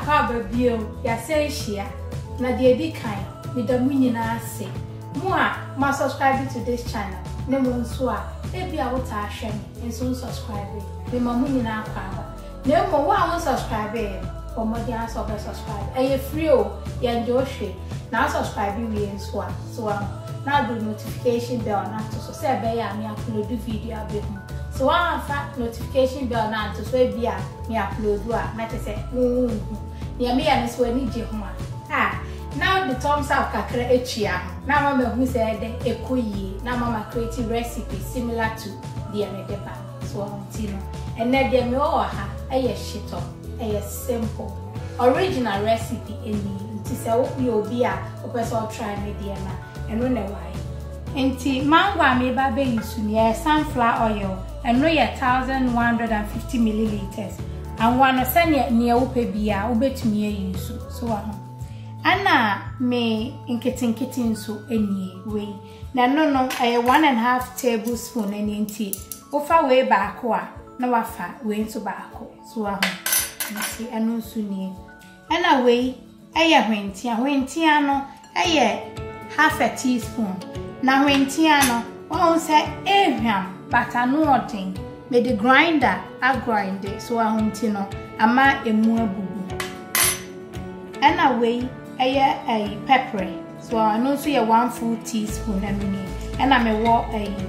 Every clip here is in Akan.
kwa babio ya say share na de edi kan me da munyina ase mo a ma subscribe to this channel ne mo nso a ebi a wota ahwe me nso subscribe me ma munyina akwa ne mo wa won subscribe o mo dey aso be subscribe e free o ya njo hwe na subscribe we nso a so now do notification bell na to so say be ya me upload video abe ho so one fa notification bell na to so e bia me upload a na te say ya me ya so ani je ho a now the thumbs up kakra echia na mama hu say de ekoyi na mama create recipe similar to the anedeba so ontino and na de me o ha eye shito eye simple original recipe eni nti say obi a o person try me de na eno ne why enti mango ameba be use ne sunflower oil eno ye 1150 milliliters and one sanya ne wo pe bia wo betumi use so ana me inketin so eni we na no 1.5 tablespoon eni nti wo fa we baako a na wafa we nso baako so nti eno so ni ana we eye hwentia no eye half a teaspoon na hwentia no won say ehwam batanoodin me the grinder a grind it so ahunti no ama emu abubu ana we eye pepper so anu so ye 1 full teaspoon amini ana me wo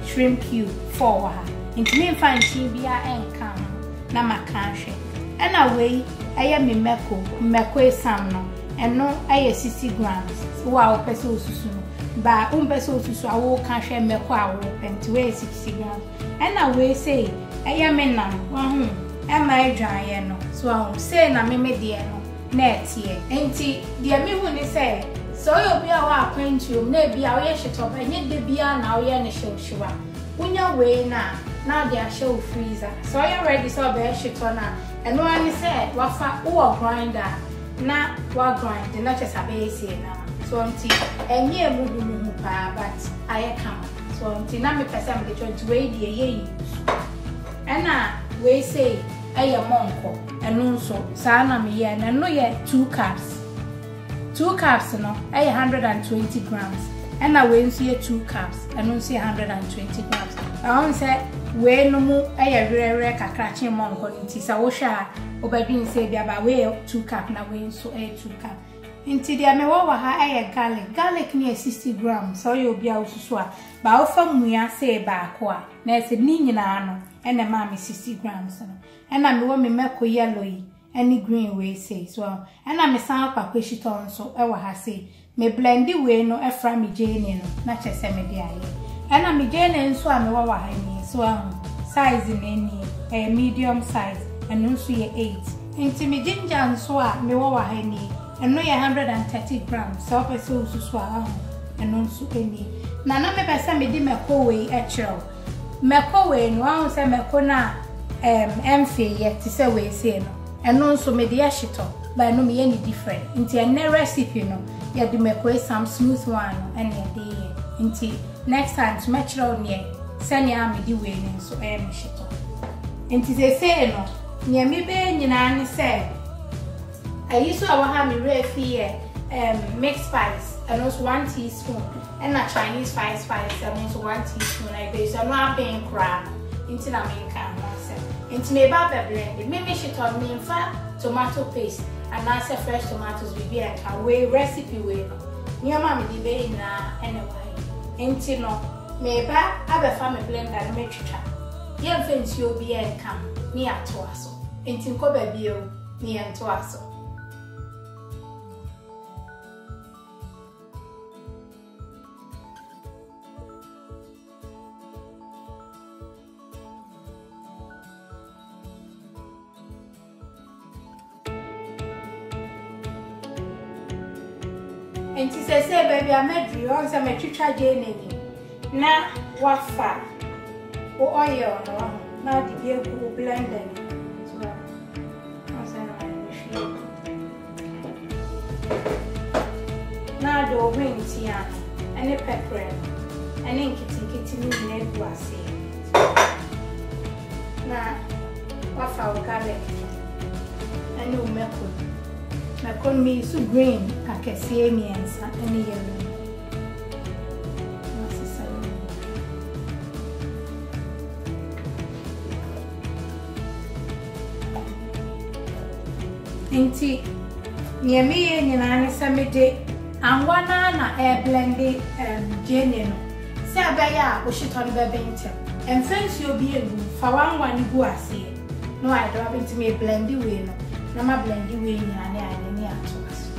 shrimp cube 4 ha nti me fanchi bia enka na makanhwe ana we eye me meko esam no eno eye 60 grams wa o pese osusu ba pese osusu awo kanhwe meko awo penti we 60 grams ena we say eye me nam wa hu e mai dwan ye no so say na me de no na etie enti de me hu ni say so yo bia wa akwantuom na bia wo ye Shito ba nye de bia na wo ye ne hwehwa unya we na de a show freezer so you ready so be Shito na eno ani say wa fa wo grinder na wa grind na chesa be ese na so nti enye emudu pa but aye kama so nti na me pesa me de 20 we de ye ena we say aye monko eno nso sa na me ye na no ye 2 cups no aye 120 grams ena we nso ye 2 cups eno nso 120 grams I say we no mu aye rere kakra chi monko nti sa wo hwa obadwin say bia ba we 2 cup na we nso 2 cup nti dia me wo ha aye garlic ni 60 grams so yo bia osusu a ba wo fa mua say ba ko a na se ni nyina no ene ma me 60 grams no ena me wo me meko yellow yi any green we say so ena me san kpakpo Shito nso e wo ha say me blend we no e fra me jene no na chese me dia ye ena me jene nso a me wo ha ni so size ni medium size eno nso ye 8 nti me ginger nso a me wo ha ni eno ye 130 grams so pese osusu a eno nso eni na me pese me di meko we e chiro meko we no ahun se meko na emfe ye ti se we se no eno nso me di Shito ba no me ye ni different nti ene recipe no ye di meko some smooth one no ene de nti next time to match round ne sani a me di we ni nso me Shito nti se no ne me be nyina ni se I used to have me refi mixed spice and also 1 teaspoon and a Chinese spice and also 1 teaspoon I base so no being crab into na me kan into me baba blend me Shito me fa tomato paste and also fresh tomatoes be and can we recipe we no me mama me di be na anyway into no me ba abefa me blender na me twitwa ye mfensi obi en kam me ato aso into ko ba bio me ento aso and she say baby I made you on some twitwa jene ni na wafa o oil no na di be go blender so na do hwentia ene pepper ene nkiti ni na egu ase na wafa o garlic ene umeko Macaroni so green, I can see me and any yellow. Inti, near me and aniseed, and one na blended genuine. Say Baya, we should on the bench, and friends you'll be able for one who I see. No, I drop into me blendy wheel. No, my blendy wheel and any actors.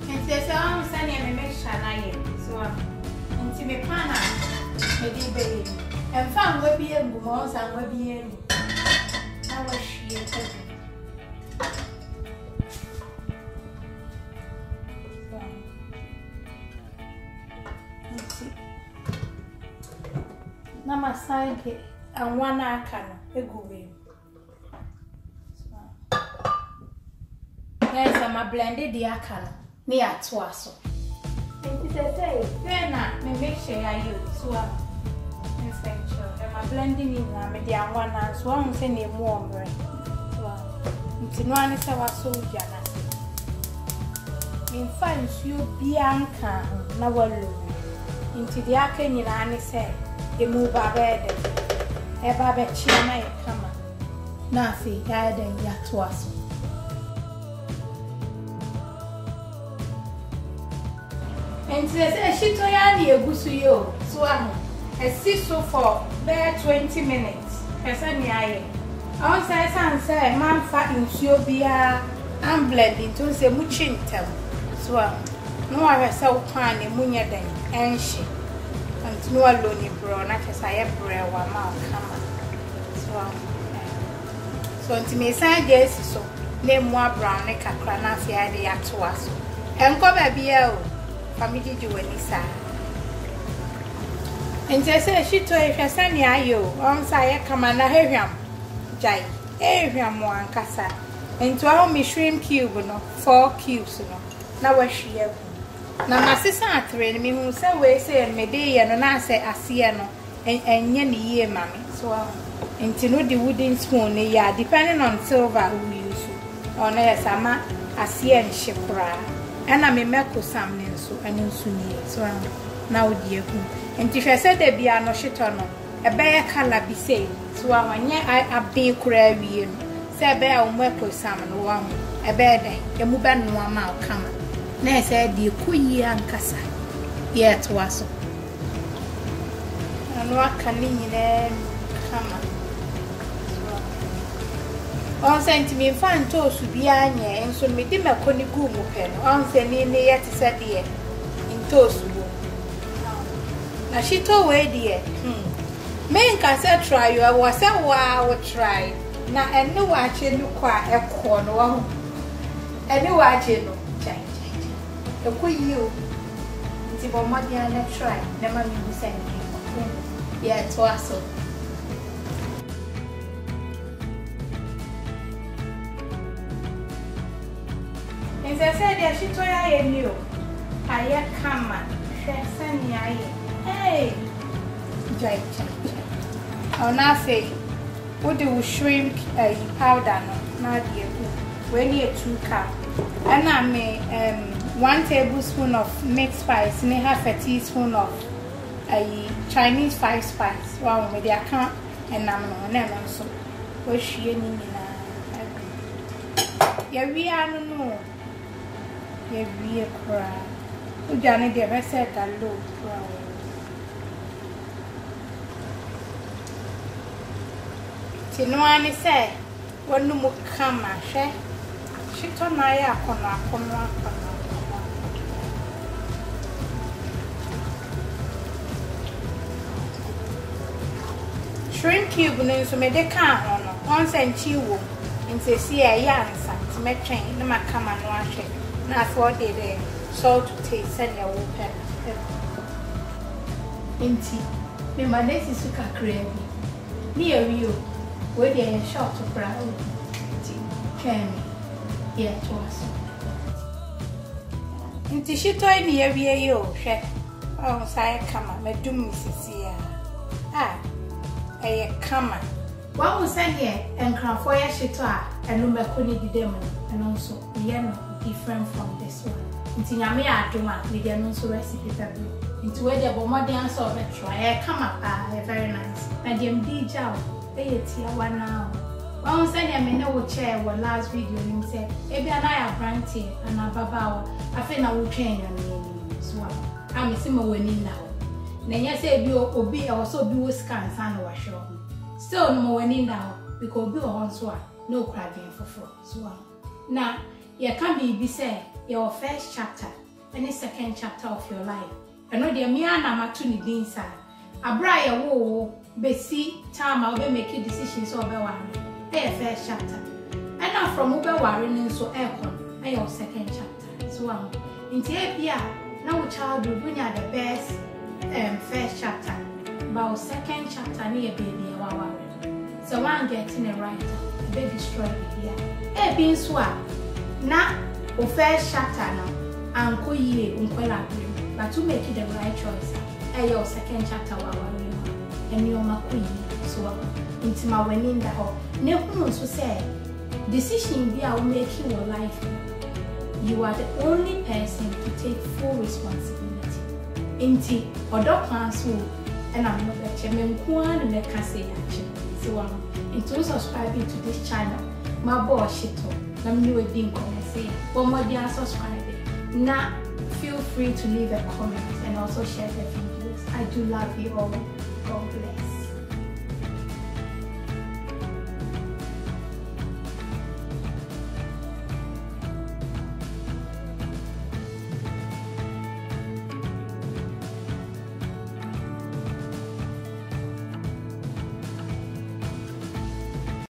And there's a sunny and make shine. So, into me pana, maybe baby, and found will be a mouse and will be in. How was she? Nama side and one akana a good. Yes, I'm blended the akana near Twasso. And it is a then I may make sure I use one essential. I'm blending in a one and swung send a warmer. It's no one is our soldier. In fact, you Bianca, Nawalo. Into the Akan in Annie said, you move our bed. A babachi and I come. Nothing, I then yet was. And says, Shito yani a gusuyo, swam, a sister for bare 20 minutes. Person yae. I was say, man fat in Siobia and blending to say muchin tell. Swam. No, I was so fine in Munya then, and she. And no alone bro, not as I have bread one mouth come. So, to me, say yes, so name more brown, like a cranafia de actuas. And come a beer. Family do any sir. And they say she told if you send you on say come and I him. Jai, him one cassa. And to our me shrimp cube no 4 cubes no. Now where she have. Now my sister train me who say we say and me day and I say I see no and yen ye mammy. So into no the wooden spoon ya depending on silver who use on a sama I see and shipra. And I may make some so and in Sunni, so now, dear. And if I said there be a no Shito, a bear color be saved, so I a big crabby, say bear on work some one, a bear day, a muban one mouth come. Nay said the Kuyi and Cassa, yet was so. And what can in come? On sent me fine toast to be and so me dim a conigu pen, on sending yet said dear in toast. Now she told way dear. Main cassette try you was a wow try. Now and no watching you quite a corner. And no watching no change. The queen you. It's about my dear try. Never you send me. Yeah, it was so. As I said, she told I knew. I come, Shasani. Hey, Jai. Oh, now say, what do shrimp powder? Not dear, when you 2 cups. And I may 1 tablespoon of mixed spice, and half a teaspoon of Chinese 5 spice. Wow, with the account and I'm no so. What's she in? Yeah, we are no. We are cry. Who Johnny never said that low cry. Tinuani say, when no more come, she told my come. Shrimp cube, no, so may they can't once and chill. And say, see a young son to make train, no, my come and wash it. That's what they did. Salt to taste and your water. Inti, me my next is to crave. Near you, where they are short of brown. Can me, yeah, to us. Inti Shito ni yewie yo hwe. Oh sai kama medum sisi ya. Eye kama. Wa wo say here enkrafo ya Shito a eno meko ni didem eno nso ye no different from this one. Inti nyame adoma me de no nso recipe tabu. Inti we de bo modern answer of try kama very nice. Na dem di jaw eye tia wana. Wa wo say me na wo chair wo last video nim say e bia na ya branty ana babawo afi na wo twen ya ni so a me se ma wani na ho. Na nya say bi obi e wo so bi wo scan san wa hwe. Still no wani na ho because obi wo so a no craving for so now you can be say your first chapter any second chapter of your life. I know the me na matu ni din sa abra ya wo besi time I will make decisions so be one your first chapter and now from ube worrying so aircon your second chapter so into bia now child will bring you the best first chapter but second chapter near baby so one getting a writer be destroy here being swap na o first chapter now anko yie unkwela but to make it the right choice your second chapter and you makoyi so into my winning the whole ne hu so say decision be will make your life you are the only person to take full responsibility into other plans and I'm not a chairman and make us say so into subscribing to this channel my boy Shito let me know if you say one more day subscribe now feel free to leave a comment and also share the videos. I do love you all. God bless.